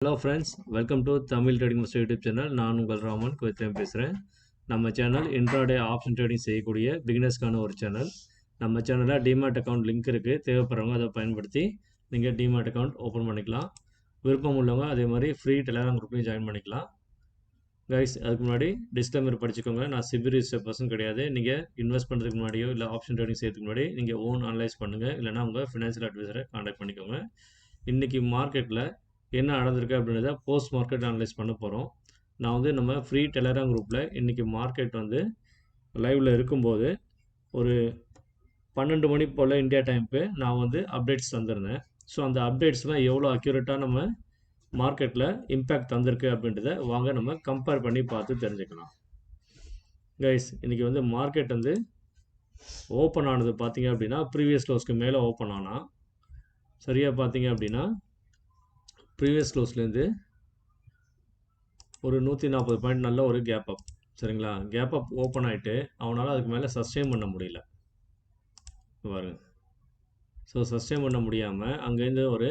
Hello friends, welcome to Tamil trading master YouTube channel. நான் உங்கள் ராமன் குவைத்தியம் பேசுகிறேன். நம்ம சேனல் இன்ட்ராடே ஆப்ஷன் ட்ரேடிங் செய்யக்கூடிய பிகினர்ஸ்க்கான ஒரு சேனல். நம்ம சேனலில் டிமேட் அக்கௌண்ட் லிங்க் இருக்குது. தேவைப்படுறவங்க அதை பயன்படுத்தி நீங்கள் டிமேட் அக்கௌண்ட் ஓப்பன் பண்ணிக்கலாம். விருப்பம் உள்ளவங்க அதே மாதிரி ஃப்ரீ டெலிகிராம் குரூப்லையும் ஜாயின் பண்ணிக்கலாம். கைஸ், அதுக்கு முன்னாடி டிஸ்க்ளைமர் படிச்சுக்கோங்க. நான் சிபி ரிஜிஸ்டர் பர்சன் கிடையாது. நீங்கள் இன்வெஸ்ட் பண்ணுறதுக்கு முன்னாடியோ இல்லை ஆப்ஷன் ட்ரேடிங் செய்யறதுக்கு முன்னாடி நீங்கள் ஓன் அனலைஸ் பண்ணுங்கள். இல்லைனா உங்கள் ஃபினான்ஷியல் அட்வைசரை கான்டாக்ட் பண்ணிக்கோங்க. இன்றைக்கி மார்க்கெட்டில் என்ன நடந்திருக்கு அப்படின்றத போஸ்ட் மார்க்கெட் அனலைஸ் பண்ண போகிறோம். நான் வந்து நம்ம ஃப்ரீ டெலிகிராம் குரூப்பில் இன்றைக்கி மார்க்கெட் வந்து லைவில் இருக்கும்போது ஒரு 12 மணி போல் இந்தியா டைமுக்கு நான் வந்து அப்டேட்ஸ் தந்திருந்தேன். ஸோ அந்த அப்டேட்ஸ்லாம் எவ்வளோ அக்யூரேட்டாக நம்ம மார்க்கெட்டில் இம்பேக்ட் தந்திருக்கு அப்படின்றத வாங்க நம்ம கம்பேர் பண்ணி பார்த்து தெரிஞ்சுக்கலாம். கைஸ், இன்றைக்கி வந்து மார்க்கெட் வந்து ஓப்பன் ஆனது பார்த்தீங்க அப்படின்னா ப்ரீவியஸ் க்ளோஸ்க்கு மேலே ஓப்பன் ஆனால் சரியாக பார்த்தீங்க அப்படின்னா ப்ரீவியஸ் க்ளோஸ்லேருந்து ஒரு 140 பாயிண்ட் நல்ல ஒரு கேப் அப். சரிங்களா, கேப் அப் ஓப்பன் ஆகிட்டு அவனால் அதுக்கு மேலே சஸ்டெயின் பண்ண முடியல பாருங்க. ஸோ சஸ்டெயின் பண்ண முடியாமல் அங்கேருந்து ஒரு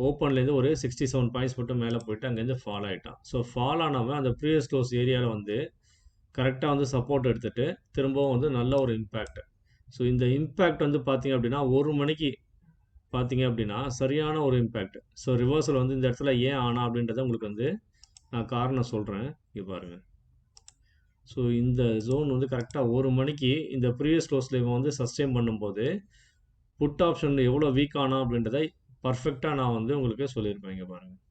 ஓப்பன்லேருந்து ஒரு 67 பாயிண்ட்ஸ் மட்டும் மேலே போயிட்டு அங்கேருந்து ஃபால் ஆகிட்டான். ஸோ ஃபால் ஆனவன் அந்த ப்ரீவியஸ் க்ளோஸ் ஏரியாவில் வந்து கரெக்டாக வந்து சப்போர்ட் எடுத்துகிட்டு திரும்பவும் வந்து நல்ல ஒரு இம்பேக்ட். ஸோ இந்த இம்பேக்ட் வந்து பார்த்திங்க அப்படின்னா ஒரு மணிக்கு பார்த்தீங்க அப்படின்னா சரியான ஒரு இம்பேக்ட். ஸோ ரிவர்சல் வந்து இந்த இடத்துல ஏன் ஆனா அப்படின்றத உங்களுக்கு வந்து நான் காரணம் சொல்கிறேன். இங்கே பாருங்கள். ஸோ இந்த ஜோன் வந்து கரெக்டாக ஒரு மணிக்கு இந்த ப்ரீவியஸ் க்ளோஸில் இவன் வந்து சஸ்டெயின் பண்ணும்போது புட் ஆப்ஷன் எவ்வளோ வீக் ஆனா அப்படின்றத பர்ஃபெக்டாக நான் வந்து உங்களுக்கு சொல்லியிருப்பேன். இங்கே பாருங்கள்,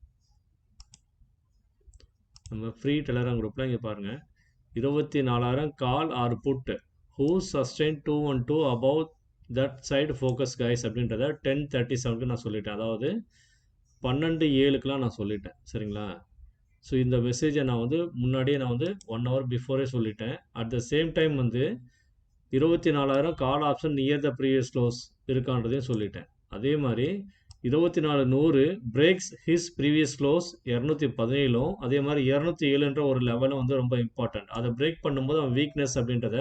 நம்ம ஃப்ரீ டெலிகிராம் குரூப்பில் இங்கே பாருங்கள், 24,000 call are put who sustain 212 about that side focus guys அப்படின்றத 10:37க்கு நான் சொல்லிட்டேன். அதாவது 12:07க்குலாம் நான் சொல்லிட்டேன். சரிங்களா, ஸோ இந்த மெசேஜை நான் வந்து முன்னாடியே நான் வந்து 1 hour பிஃபோரே சொல்லிட்டேன். அட் த சேம் டைம் வந்து 24,000 call option near the previous close இருக்கான்றதையும் சொல்லிட்டேன். அதே மாதிரி 24,100 பிரேக்ஸ் ஹிஸ் ப்ரீவியஸ் க்ளோஸ் 217ம் அதே மாதிரி 207ன்ற ஒரு லெவலும் வந்து ரொம்ப இம்பார்ட்டன்ட். அதை பிரேக் பண்ணும்போது அவன் வீக்னஸ் அப்படின்றத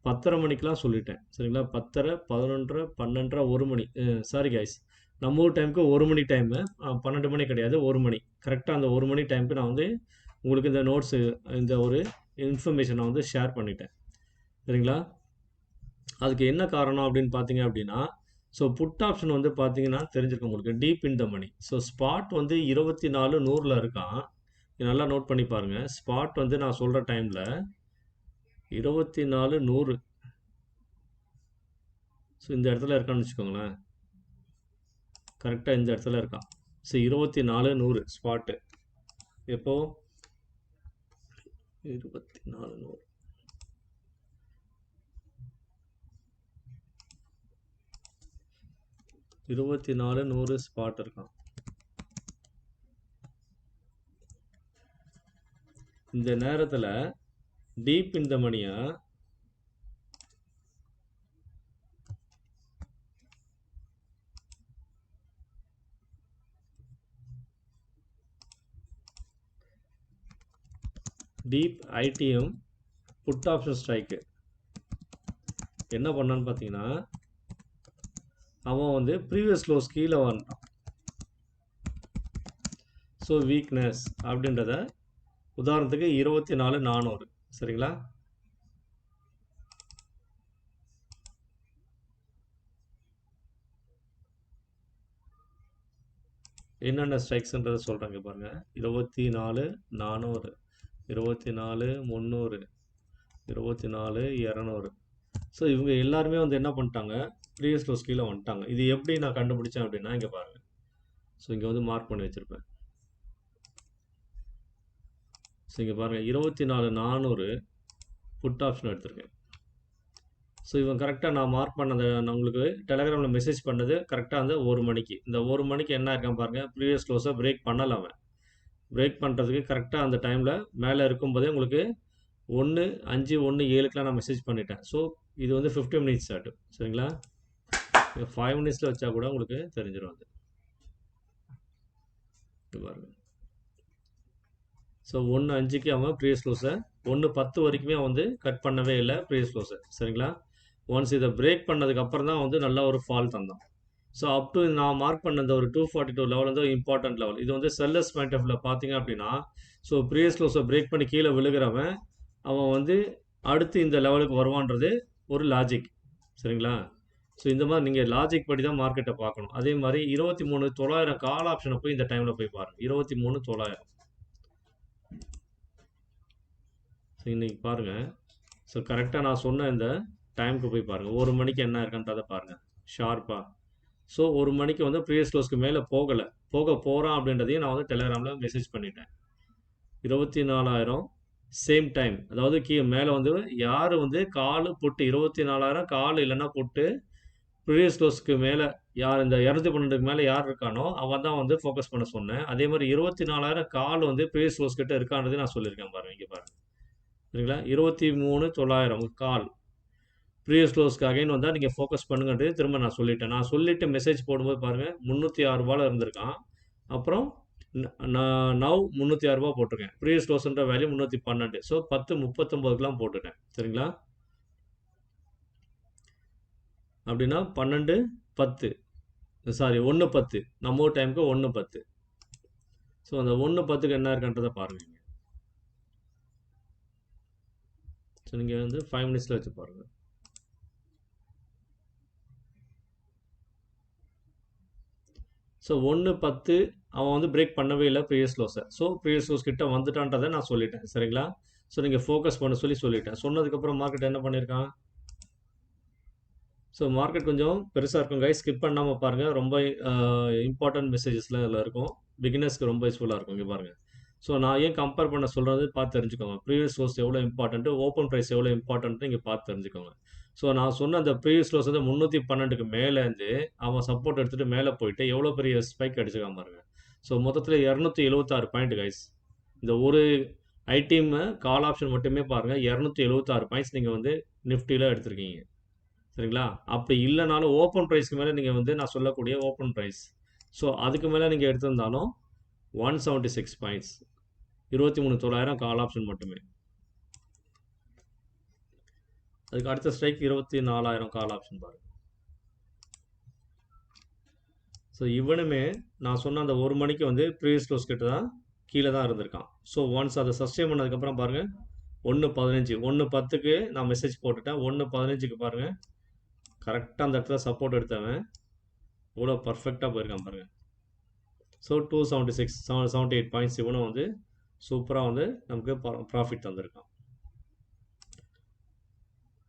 10:30 மணிக்கெலாம் சொல்லிட்டேன். சரிங்களா, 10:30, 11:30, 12:30, 1 மணி, சாரி கைஸ், நம்ம ஊர் டைமுக்கு 1 மணி டைமு, 12 மணி கிடையாது, 1 மணி. கரெக்டாக அந்த 1 மணி டைமுக்கு நான் வந்து உங்களுக்கு இந்த நோட்ஸு இந்த ஒரு இன்ஃபர்மேஷன் நான் வந்து ஷேர் பண்ணிட்டேன். சரிங்களா, அதுக்கு என்ன காரணம் அப்படின்னு பார்த்தீங்க அப்படின்னா, ஸோ புட் ஆப்ஷன் வந்து பார்த்தீங்கன்னா தெரிஞ்சிருக்கும் உங்களுக்கு, deep in the money. So spot வந்து 24,100 இருக்கான். நல்லா நோட் பண்ணி பாருங்கள். ஸ்பாட் வந்து நான் சொல்கிற டைமில் 24,100. ஸோ இந்த இடத்துல இருக்கான்னு வச்சுக்கோங்களேன், கரெக்டாக இந்த இடத்துல இருக்கான். So 24,100 spot. எப்போ 24,100 24,100 ஸ்பாட் இருக்கான். இந்த நேரத்தில் டீப் இந்த மணியா டீப் ஐடிஎம் புட் ஆப்ஷன் ஸ்ட்ரைக்கு என்ன பண்ணான்னு பார்த்தீங்கன்னா, அவன் வந்து ப்ரீவியஸ் க்ளோஸ் கீழே வந்துட்டான். ஸோ வீக்னஸ் அப்படின்றத உதாரணத்துக்கு 24,400. சரிங்களா, என்னென்ன ஸ்ட்ரைக்ஸ்ன்றதை சொல்கிறாங்க பாருங்கள். 24,400, 24,300, 24,200. ஸோ இவங்க எல்லாருமே வந்து என்ன பண்ணிட்டாங்க, ப்ரீவியஸ் க்ளோஸ் கீழே வந்துட்டாங்க. இது எப்படி நான் கண்டுபிடிச்சேன் அப்படின்னா இங்கே பாருங்கள். ஸோ இங்கே வந்து மார்க் பண்ணி வச்சுருப்பேன். ஸோ இங்கே பாருங்கள், 24,400 புட் ஆப்ஷன் எடுத்திருக்கேன். ஸோ இவன் கரெக்டாக நான் மார்க் பண்ணதை நான் உங்களுக்கு டெலிகிராமில் மெசேஜ் பண்ணது கரெக்டாக அந்த 1 மணிக்கு. இந்த 1 மணிக்கு என்ன இருக்கான் பாருங்கள், ப்ரீவியஸ் க்ளோஸை பிரேக் பண்ணலை. அவன் பிரேக் பண்ணுறதுக்கு கரெக்டாக அந்த டைமில் மேலே இருக்கும்போதே உங்களுக்கு 1:05, 1:07க்குலாம் நான் மெசேஜ் பண்ணிட்டேன். ஸோ இது வந்து 50 மினிட்ஸ் ஆட்டு. சரிங்களா, 5 மினிட்ஸில் வச்சா கூட உங்களுக்கு தெரிஞ்சிடும் அது. பாருங்க, ஸோ 1:05க்கு அவன் ப்ரீவியஸ் க்ளோஸை 1:10 வரைக்குமே அவன் வந்து கட் பண்ணவே இல்லை ப்ரீவியஸ் க்ளோஸை. சரிங்களா, ஒன்ஸ் இதை பிரேக் பண்ணதுக்கப்புறம் தான் வந்து நல்லா ஒரு ஃபால் தந்தான். ஸோ அப் டு நான் மார்க் பண்ண இந்த ஒரு 242 லெவல் வந்து இம்பார்ட்டன்ட் லெவல். இது வந்து செல்லர்ஸ் பாயிண்ட் ஆஃப் வியூல பார்த்தீங்க அப்படின்னா, ஸோ ப்ரீவியஸ் க்ளோஸை பிரேக் பண்ணி கீழே விழுகிறவன் அவன் வந்து அடுத்து இந்த லெவலுக்கு வருவான்றது ஒரு லாஜிக். சரிங்களா? ஸோ இந்த மாதிரி நீங்கள் லாஜிக் படி தான் மார்க்கெட்டை பார்க்கணும். அதே மாதிரி 23,900 கால் ஆப்ஷனை போய் இந்த டைமில் போய் பாருங்கள். 23,900. ஸோ இன்னைக்கு பாருங்கள். ஸோ கரெக்டாக நான் சொன்ன இந்த டைமுக்கு போய் பாருங்கள். 1 மணிக்கு என்ன இருக்குன்றதை பாருங்கள் ஷார்ப்பாக. ஸோ 1 மணிக்கு வந்து ப்ரீவியஸ் க்ளோஸ்க்கு மேலே போக போகிறான் அப்படின்றதையும் நான் வந்து டெலிகிராமில் மெசேஜ் பண்ணிட்டேன். 24,000 சேம் டைம். அதாவது மேலே வந்து யார் வந்து கால் புட்டு 24,000 கால் இல்லைன்னா புட்டு ப்ரீவியஸ் க்ளோஸ்க்கு மேலே யார் இந்த 212க்கு மேலே யார் இருக்கானோ அவன் தான் வந்து ஃபோக்கஸ் பண்ண சொன்னேன். அதே மாதிரி 24,000 கால் வந்து ப்ரீவியஸ் க்ளோஸ் கிட்ட இருக்கான்றது நான் சொல்லியிருக்கேன் பாருங்கள். இங்கே பாருங்கள். சரிங்களா? 23,900 கால் ப்ரீவியஸ் க்ளோஸ்க்கு அகைன் வந்தால் நீங்கள் ஃபோக்கஸ் பண்ணுங்கன்றது திரும்ப நான் சொல்லிட்டேன். நான் சொல்லிவிட்டு மெசேஜ் போடும்போது பாருங்கள் 306 ரூபாயில் இருந்திருக்கான். அப்புறம் நான் நவ் 306 ரூபா போட்டிருக்கேன். ப்ரீவியஸ் க்ளோஸ்ன்ற வேல்யூ 312. ஸோ 10:39க்குலாம் போட்டுட்டேன். சரிங்களா? அப்படின்னா 12:10 சாரி 1:10 நம்ம டைமுக்கு 1:10. ஸோ அந்த 1:10க்கு என்ன இருக்குன்றதை பாருங்கள். ஸோ நீங்கள் வந்து 5 மினிட்ஸில் வச்சு பாருங்கள். ஸோ 1:10 அவன் வந்து பிரேக் பண்ணவே இல்லை ப்ரீவியஸ் க்ளோஸை. ஸோ ப்ரீவியஸ் க்ளோஸ் கிட்ட வந்துட்டான்றதை நான் சொல்லிட்டேன். சரிங்களா? ஸோ நீங்கள் ஃபோக்கஸ் பண்ண சொல்லிட்டேன். சொன்னதுக்கப்புறம் மார்க்கெட் என்ன பண்ணியிருக்கான்? ஸோ மார்க்கெட் கொஞ்சம் பெருசாக இருக்கும் கைஸ். ஸ்கிப் பண்ணாமல் பாருங்கள். ரொம்ப இம்பார்ட்டன்ட் மெசேஜஸ்லாம் இதில் இருக்கும். பிகினர்ஸ்க்கு ரொம்ப யூஸ்ஃபுல்லாக இருக்கும். இங்கே பாருங்கள். ஸோ நான் ஏன் கம்பேர் பண்ண சொல்கிறது பார்த்து தெரிஞ்சுக்கோங்க. ப்ரீவியஸ் க்ளோஸ் எவ்வளோ இம்பார்ட்டன்ட்டு, ஓப்பன் ப்ரைஸ் எவ்வளோ இம்பார்ட்டன்ட்டு நீங்கள் பார்த்து தெரிஞ்சுக்கோங்க. ஸோ நான் சொன்ன அந்த ப்ரீவியஸ் க்ளோஸ் வந்து 312க்கு மேலேருந்து அவன் சப்போர்ட் எடுத்துகிட்டு மேலே போயிட்டு எவ்வளோ பெரிய ஸ்பைக் அடிச்சுக்காம பாருங்க. ஸோ மொத்தத்தில் 276 பாயிண்ட் கைஸ். இந்த ஒரு ஐடிஎம் கால் ஆப்ஷன் மட்டுமே பாருங்கள் 276 பாயிண்ட்ஸ் நீங்கள் வந்து நிஃப்டியில் எடுத்திருக்கீங்க. சரிங்களா? அப்படி இல்லைனாலும் ஓப்பன் ப்ரைஸ்க்கு மேலே நீங்கள் வந்து நான் சொல்லக்கூடிய ஓப்பன் ப்ரைஸ் ஸோ அதுக்கு மேலே நீங்கள் எடுத்திருந்தாலும் 176 பாயிண்ட்ஸ். 23,900 கால் ஆப்ஷன் மட்டுமே. அதுக்கு அடுத்த ஸ்ட்ரைக் 24,000 கால் ஆப்ஷன் பாருங்கள். ஸோ இவனுமே நான் சொன்ன அந்த 1 மணிக்கு வந்து ப்ரீவியஸ் க்ளோஸ் கிட்ட தான் கீழே தான் இருந்திருக்கான். ஸோ ஒன்ஸ் அதை சஸ்டெயின் பண்ணதுக்கப்புறம் பாருங்கள் 1:15 1:10க்கு நான் மெசேஜ் போட்டுட்டேன். 1:15க்கு பாருங்கள் கரெக்டாக அந்த இடத்துல சப்போர்ட் எடுத்தவன் இவ்வளோ பர்ஃபெக்டாக போயிருக்கான் பாருங்கள். ஸோ 276 78 பாயிண்ட்ஸ் இவனும் வந்து சூப்பராக வந்து நமக்கு ப்ராஃபிட் தந்திருக்கான்.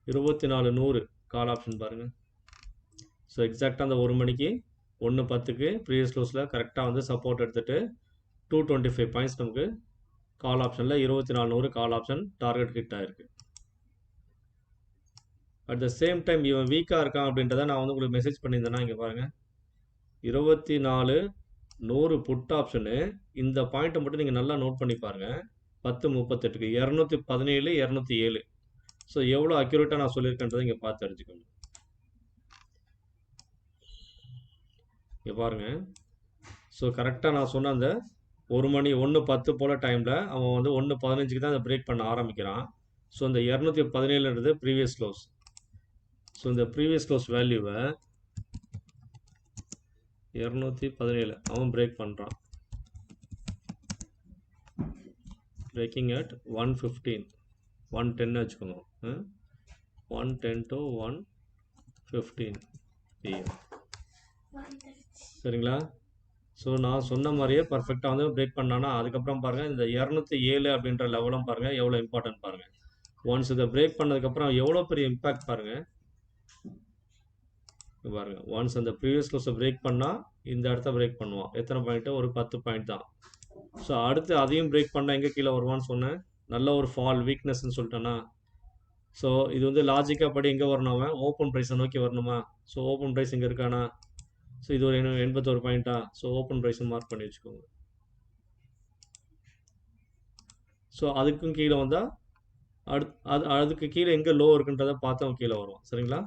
24,100 கால் ஆப்ஷன் பாருங்கள். ஸோ எக்ஸாக்டாக அந்த 1 மணிக்கு 1:10க்கு ப்ரீவியஸ் க்ளோஸில் கரெக்டாக வந்து சப்போர்ட் எடுத்துகிட்டு 225 பாயிண்ட்ஸ் நமக்கு கால் ஆப்ஷனில் 24,100 கால் ஆப்ஷன் டார்கெட் ஹிட் ஆகிருக்கு. அட் த சேம் டைம் இவன் வீக்காக இருக்கான் அப்படின்றத நான் வந்து உங்களுக்கு மெசேஜ் பண்ணியிருந்தேன்னா இங்கே பாருங்கள் 24,100 புட் ஆப்ஷனு. இந்த பாயிண்ட்டை மட்டும் நீங்கள் நல்லா நோட் பண்ணி பாருங்கள். 10:38க்கு 217 207. ஸோ எவ்வளோ அக்யூரேட்டாக நான் சொல்லியிருக்கேன்றதை இங்கே பார்த்து தெரிஞ்சுக்கணும். இங்கே பாருங்கள். ஸோ கரெக்டாக நான் சொன்ன அந்த 1 மணி 1:10 போல் டைமில் அவன் வந்து 1:15க்கு தான் அதை பிரேக் பண்ண ஆரம்பிக்கிறான். ஸோ இந்த 217ன்றது ப்ரீவியஸ் க்ளோஸ். ஸோ இந்த ப்ரீவியஸ் க்ளோஸ் வேல்யூவை 217 அவன் பிரேக் பண்ணுறான். பிரேக்கிங் அட் 1:15 1:10 வச்சுக்கோங்க. 1:10 to 1:15 PM. சரிங்களா? ஸோ நான் சொன்ன மாதிரியே பர்ஃபெக்டாக வந்து பிரேக் பண்ணானா அதுக்கப்புறம் பாருங்கள் இந்த 207 அப்படின்ற லெவலும் பாருங்கள் எவ்வளோ இம்பார்ட்டன்ட் பாருங்கள். ஒன்ஸ் இதை பிரேக் பண்ணதுக்கப்புறம் எவ்வளோ பெரிய இம்பேக்ட் பாருங்கள். பாருங்கள் ஒன்ஸ் அந்த ப்ரீவியஸ் க்ளோஸை பிரேக் பண்ணால் இந்த இடத்த பிரேக் பண்ணுவான். எத்தனை பாயிண்ட்டு? ஒரு 10 பாயிண்ட் தான். ஸோ அடுத்து அதையும் பிரேக் பண்ணால் எங்கே கீழே வருவான்னு சொன்னேன். நல்ல ஒரு ஃபால் வீக்னஸ்ன்னு சொல்லிட்டேன்னா. ஸோ இது வந்து லாஜிக்காக படி எங்கே வரணும்? அவன் ஓப்பன் ப்ரைஸை நோக்கி வரணுமா? ஸோ ஓப்பன் ப்ரைஸ் இங்கே இருக்கானா? ஸோ இது ஒரு 81 பாயிண்ட்டா? ஸோ ஓப்பன் ப்ரைஸை மார்க் பண்ணி வச்சுக்கோங்க. ஸோ அதுக்கும் கீழே வந்தால் அதுக்கு கீழே எங்கே லோ இருக்குன்றதை பார்த்து அவன் கீழே வருவான். சரிங்களா?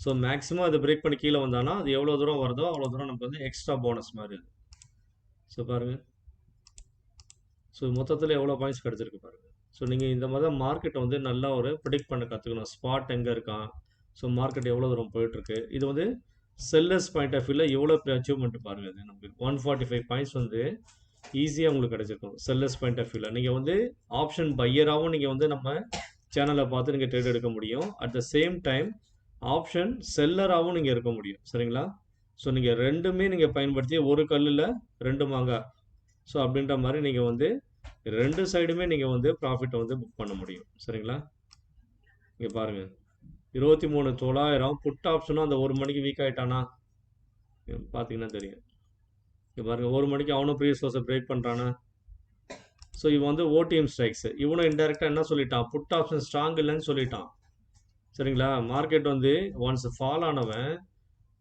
ஸோ மேக்ஸிமம் அதை பிரேக் பண்ணி கீழே வந்தானா அது எவ்வளோ தூரம் வருதோ அவ்வளோ தூரம் நமக்கு வந்து எக்ஸ்ட்ரா போனஸ் மாதிரி இது. ஸோ பாருங்கள். ஸோ மொத்தத்தில் எவ்வளோ பாயிண்ட்ஸ் கிடச்சிருக்கு பாருங்கள். ஸோ நீங்கள் இந்த மாதிரி தான் மார்க்கெட்டை வந்து நல்லா ஒரு ப்ரிடிக்ட் பண்ண கற்றுக்கணும். ஸ்பாட் எங்கே இருக்கான், ஸோ மார்க்கெட் எவ்வளோ தூரம் போயிட்டுருக்கு. இது வந்து செல்லர்ஸ் பாயிண்ட் ஆஃப் வியூவில் எவ்வளோ அச்சீவ்மெண்ட் பாருங்கள். அது நமக்கு 145 பாயிண்ட்ஸ் வந்து ஈஸியாக உங்களுக்கு கிடைச்சிருக்கும் செல்லர்ஸ் பாயிண்ட் ஆஃப் வியூவில். நீங்கள் வந்து ஆப்ஷன் பையராகவும் நீங்கள் வந்து நம்ம சேனலை பார்த்து நீங்கள் ட்ரேட் எடுக்க முடியும். At the same time option செல்லராகவும் நீங்கள் இருக்க முடியும். சரிங்களா? ஸோ நீங்கள் ரெண்டுமே நீங்கள் பயன்படுத்தி ஒரு கல்லில் ரெண்டு மாங்காய். ஸோ அப்படின்ற மாதிரி நீங்கள் வந்து ரெண்டு சைடுமே நீங்கள் வந்து ப்ராஃபிட்டை வந்து புக் பண்ண முடியும். சரிங்களா? இங்கே பாருங்கள், 23,900 புட் ஆப்ஷனும் அந்த ஒரு மணிக்கு வீக் ஆகிட்டானா பார்த்தீங்கன்னா தெரியும். இங்கே பாருங்கள், ஒரு மணிக்கு அவனும் ப்ரீவியஸ் க்ளோஸை பிரேக் பண்ணுறானா. ஸோ இவன் வந்து ஓடிஎம் ஸ்ட்ரைக்ஸ். இவனும் இன்டெரக்டாக என்ன சொல்லிட்டான், புட் ஆப்ஷன் ஸ்ட்ராங் இல்லைன்னு சொல்லிட்டான். சரிங்களா? மார்க்கெட் வந்து ஒன்ஸ் ஃபால் ஆனவன்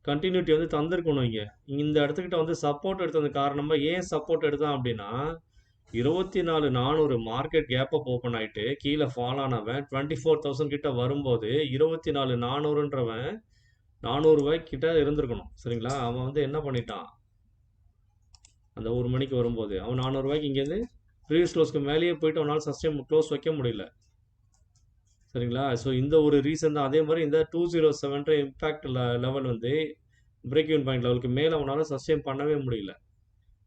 கண்டினியூட்டி வந்து தந்திருக்கணும். இங்கே இந்த இடத்துக்கிட்ட வந்து சப்போர்ட் எடுத்தது காரணமாக ஏன் சப்போர்ட் எடுத்தான் அப்படின்னா, 24,400 மார்க்கெட் கேப் அப் ஓப்பன் ஆகிட்டு கீழே ஃபால் ஆனவன் 24,000 கிட்ட வரும்போது 24,400ன்றவன் 400 ரூபாய்க்கு கிட்ட இருந்திருக்கணும். சரிங்களா? அவன் வந்து என்ன பண்ணிட்டான், அந்த ஒரு மணிக்கு வரும்போது அவன் 400 ரூபாய்க்கு இங்கேருந்து ப்ரீவியஸ் க்ளோஸ்க்கு மேலேயே போயிட்டு அவனால் சஸ்டெயின் க்ளோஸ் வைக்க முடியல. சரிங்களா? ஸோ இந்த ஒரு ரீசன் தான். அதே மாதிரி இந்த 207 இம்பேக்ட் லெவல் வந்து பிரேக் ஈவன் பாயிண்ட் லெவலுக்கு மேலே அவனால் சஸ்டெயின் பண்ணவே முடியல.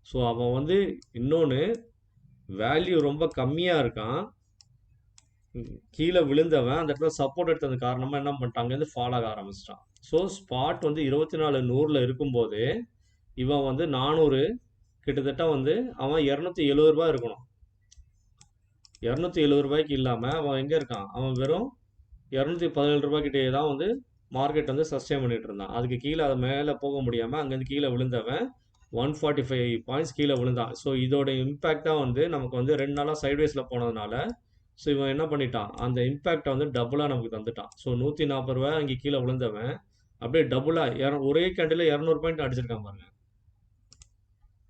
ஸோ அவன் வந்து இன்னொன்று வேல்யூ ரொம்ப கம்மியாக இருக்கான். கீழே விழுந்தவன் அந்த இடத்துல சப்போர்ட் எடுத்தது காரணமாக என்ன பண்ணிட்டான், அங்கேருந்து ஃபால் ஆக ஆரம்பிச்சிட்டான். ஸோ ஸ்பாட் வந்து 24,100 இருக்கும்போது இவன் வந்து 400 கிட்டத்தட்ட வந்து அவன் 270 ரூபா இருக்கணும். 270 ரூபாய்க்கு இல்லாமல் அவன் எங்கே இருக்கான், அவன் வெறும் 217 ரூபாய்க்கிட்டே தான் வந்து மார்க்கெட் வந்து சஸ்டெயின் பண்ணிட்டு இருந்தான். அதுக்கு கீழே அது மேலே போக முடியாமல் அங்கேருந்து கீழே விழுந்தவன் 145 பாயிண்ட்ஸ் கீழே விழுந்தான். ஸோ இதோட இம்பேக்ட் தான் வந்து நமக்கு வந்து 2 நாளாக சைட்வேஸில் போனதுனால ஸோ இவன் என்ன பண்ணிட்டான், அந்த இம்பேக்டை வந்து டபுளாக நமக்கு தந்துட்டான். ஸோ 140 ரூபாய் அங்கே கீழே விழுந்தவன் அப்படியே டபுளாக ஒரே கேண்டில் 200 பாயிண்ட் அடிச்சிருக்கான் பாருங்க.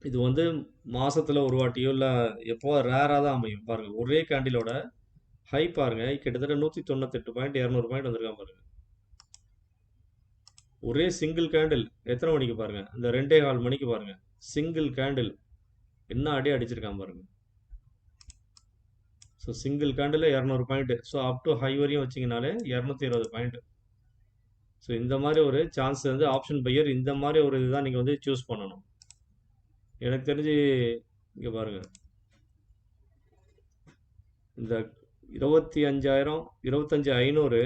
இது வந்து மாசத்துல ஒரு வாட்டியோ இல்லை எப்போ ரேராக தான் அமையும். பாருங்க, ஒரே கேண்டிலோட ஹை பாருங்க, கிட்டத்தட்ட 198 பாயிண்ட் 200 பாயிண்ட் வந்திருக்கான் பாருங்க. ஒரே சிங்கிள் கேண்டில் எத்தனை மணிக்கு பாருங்க, இந்த 2:15 மணிக்கு பாருங்க, சிங்கிள் கேண்டில் என்ன அடி அடிச்சிருக்கான் பாருங்க. So single candle 200 point. So up to high வரையும் வச்சிங்கனாலே 220 பாயிண்ட். ஸோ இந்த மாதிரி ஒரு சான்ஸ் வந்து ஆப்ஷன் பையர் இந்த மாதிரி ஒரு இதுதான் நீங்கள் வந்து சூஸ் பண்ணணும். எனக்கு தெரிஞ்சு இங்கே பாருங்க, இந்த 25,000 25,500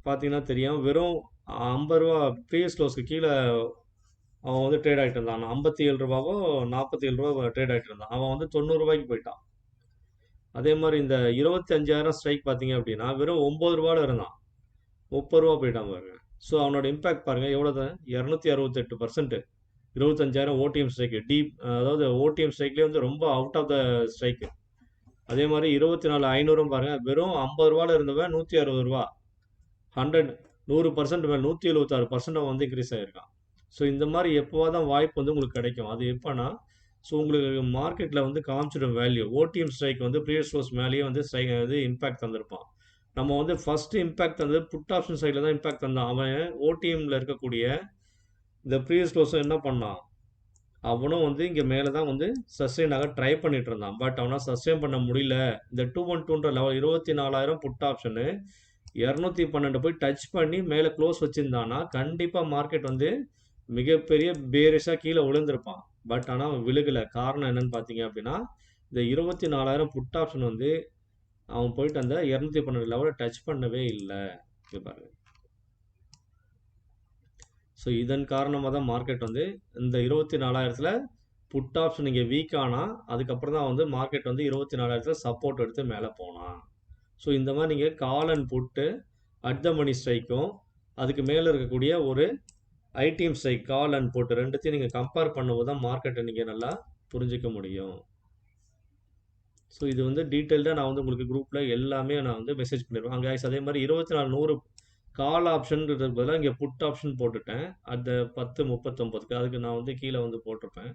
பார்த்தீங்கன்னா தெரியும், வெறும் 50 ரூபா ப்ரீவியஸ் க்ளோஸ்க்கு கீழே அவன் வந்து ட்ரேட் ஆகிட்டு இருந்தான். 57 ரூபாவோ 47 ரூபா ட்ரேட் ஆகிட்டு இருந்தான். அவன் வந்து 90 ரூபாய்க்கு போயிட்டான். அதே மாதிரி இந்த 25,000 ஸ்ட்ரைக் பார்த்தீங்க அப்படின்னா வெறும் 9 ரூபாவில் இருந்தான், 30 ரூபா போயிட்டான் பாருங்க. ஸோ அவனோட இம்பேக்ட் பாருங்க எவ்வளோ தான், 268%. 25,000 ஓடிஎம் ஸ்ட்ரைக்கு டீப், அதாவது ஓடிஎம் ஸ்ட்ரைக்லேயே வந்து ரொம்ப அவுட் ஆஃப் த ஸ்ட்ரைக்கு. அதே மாதிரி 24,500 பாருங்க, வெறும் 50 ரூபாவில் இருந்தவன் 160 ரூபா, 100% மேலே 176% அவன் வந்து இன்க்ரீஸ் ஆகிருக்கான். ஸோ இந்த மாதிரி எப்போவா தான் வாய்ப்பு வந்து உங்களுக்கு கிடைக்கும். அது எப்போனா, ஸோ உங்களுக்கு மார்க்கெட்டில் வந்து காமிச்சிடும் வேல்யூ. ஓடிஎம் ஸ்ட்ரைக் வந்து ப்ரீவியஸ் க்ளோஸ் மேலேயே வந்து ஸ்ட்ரைக் வந்து இம்பாக்ட் தந்திருப்பான். நம்ம வந்து ஃபஸ்ட்டு இம்பாக்ட் தந்தது புட் ஆப்ஷன் சைடில் தான் இம்பாக்ட் தந்தான். அவன் ஓடிஎம்மில் இருக்கக்கூடிய இந்த ப்ரீவியஸ் க்ளோஸும் என்ன பண்ணான், அவனும் வந்து இங்கே மேலே தான் வந்து சஸ்டெயின் ஆக ட்ரை பண்ணிட்டு இருந்தான். பட் அவனால் சஸ்டெயின் பண்ண முடியல. இந்த 212ன்ற லெவல் 24,000 புட் ஆப்ஷனு 212 போய் டச் பண்ணி மேலே க்ளோஸ் வச்சுருந்தான்னா கண்டிப்பாக மார்க்கெட் வந்து மிகப்பெரிய பேரிஷாக கீழே விழுந்திருப்பான். பட் ஆனால் அவன் விழுகலை. காரணம் என்னன்னு பார்த்தீங்க அப்படின்னா, இந்த 24,000 புட் ஆப்ஷன் வந்து அவன் போயிட்டு அந்த 212 லெவலை டச் பண்ணவே இல்லை. இது பாருங்க. ஸோ இதன் காரணமாக தான் மார்க்கெட் வந்து இந்த 24,000ல் புட் ஆப்ஷன் இங்கே வீக் ஆனால் அதுக்கப்புறம் தான் வந்து மார்க்கெட் வந்து 24,000ல் சப்போர்ட் எடுத்து மேலே போனான். ஸோ இந்த மாதிரி நீங்கள் call and puttu at the மணி ஸ்ட்ரைக்கும் அதுக்கு மேலே இருக்கக்கூடிய ஒரு ITM strike call and put ரெண்டுத்தையும் நீங்கள் கம்பேர் பண்ணும்போது தான் மார்க்கெட்டை நீங்கள் நல்லா புரிஞ்சிக்க முடியும். ஸோ இது வந்து டீட்டெயில்டாக நான் வந்து உங்களுக்கு குரூப்பில் எல்லாமே நான் வந்து மெசேஜ் பண்ணிடுவேன் அங்கே. அதே மாதிரி 24,100 கால் ஆப்ஷன்ன்றதுக்கு பதிலாக இங்கே புட் ஆப்ஷன் போட்டுட்டேன். அந்த 10:39க்கு அதுக்கு நான் வந்து கீழே வந்து போட்டிருப்பேன்.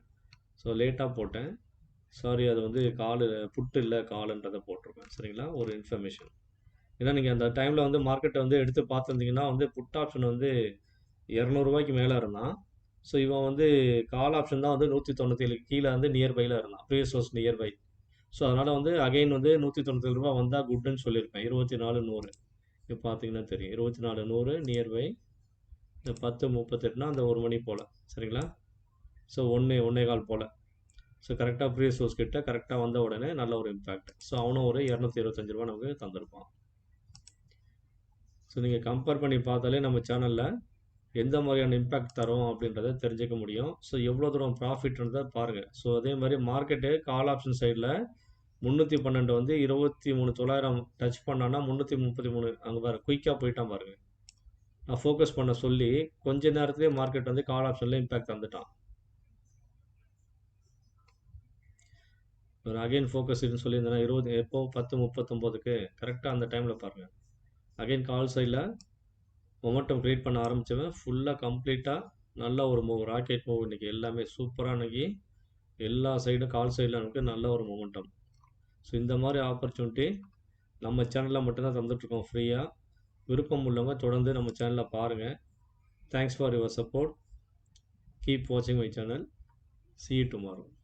ஸோ லேட்டாக போட்டேன், சாரி. அது வந்து புட்டு இல்லை காலுன்றதை போட்டிருப்பேன். சரிங்களா, ஒரு இன்ஃபர்மேஷன். ஏன்னா நீங்கள் அந்த டைமில் வந்து மார்க்கெட்டை வந்து எடுத்து பார்த்துருந்தீங்கன்னா வந்து புட் ஆப்ஷன் வந்து 200 ரூபாய்க்கு மேலே இருந்தான். ஸோ இவன் வந்து கால் ஆப்ஷன் தான் வந்து 197 கீழே வந்து நியர்பையில் இருந்தான், ப்ரீவியஸ் க்ளோஸ் நியர்பை. ஸோ அதனால் வந்து அகைன் வந்து 197 ரூபா வந்தால் குட்டுன்னு சொல்லியிருப்பேன். 24,100 இப்போ பார்த்தீங்கன்னா தெரியும், 24,100 நியர்பை 10:38னா அந்த 1 மணி போல் சரிங்களா. ஸோ 1:15 போல். ஸோ கரெக்டாக ப்ரீ சோர்ஸ் கிட்ட கரெக்டாக வந்த உடனே நல்ல ஒரு இம்பேக்ட். ஸோ அவனும் ஒரு ₹225 நமக்கு தந்திருப்பான். ஸோ நீங்கள் கம்பேர் பண்ணி பார்த்தாலே நம்ம சேனலில் எந்த மாதிரியான இம்பேக்ட் தரும் அப்படின்றத தெரிஞ்சுக்க முடியும். ஸோ எவ்வளோ தூரம் ப்ராஃபிட்ன்றதை பாருங்கள். ஸோ அதே மாதிரி மார்க்கெட்டு கால் ஆப்ஷன் சைடில் 312 வந்து 23,900 டச் பண்ணான்னா 333 அங்கே பாரு குயிக்காக போயிட்டான் பாருங்க. நான் ஃபோக்கஸ் பண்ண சொல்லி கொஞ்ச நேரத்துலேயே மார்க்கெட் வந்து கால் ஆப்ஷனில் இம்பேக்ட் தந்துட்டான். ஒரு அகைன் ஃபோக்கஸ் இதுன்னு சொல்லியிருந்தேன்னா 20 எப்போ 10:39க்கு கரெக்டாக அந்த டைமில் பாருங்கள். அகைன் கால் சைடில் மொமெண்டம் க்ரியேட் பண்ண ஆரம்பித்தவன் ஃபுல்லாக கம்ப்ளீட்டாக நல்ல ஒரு மூவ், ராக்கெட் மூவ். இன்றைக்கி எல்லாமே சூப்பராக இன்றைக்கி எல்லா சைடும் கால் சைடில் நமக்கு நல்ல ஒரு மொமெண்டம். ஸோ இந்த மாதிரி ஆப்பர்ச்சுனிட்டி நம்ம சேனலில் மட்டும்தான் தந்துட்டுருக்கோம் ஃப்ரீயாக. விருப்பம் உள்ளவங்க தொடர்ந்து நம்ம சேனலில் பாருங்கள். Thanks for your support. Keep வாட்சிங் my channel. See you tomorrow.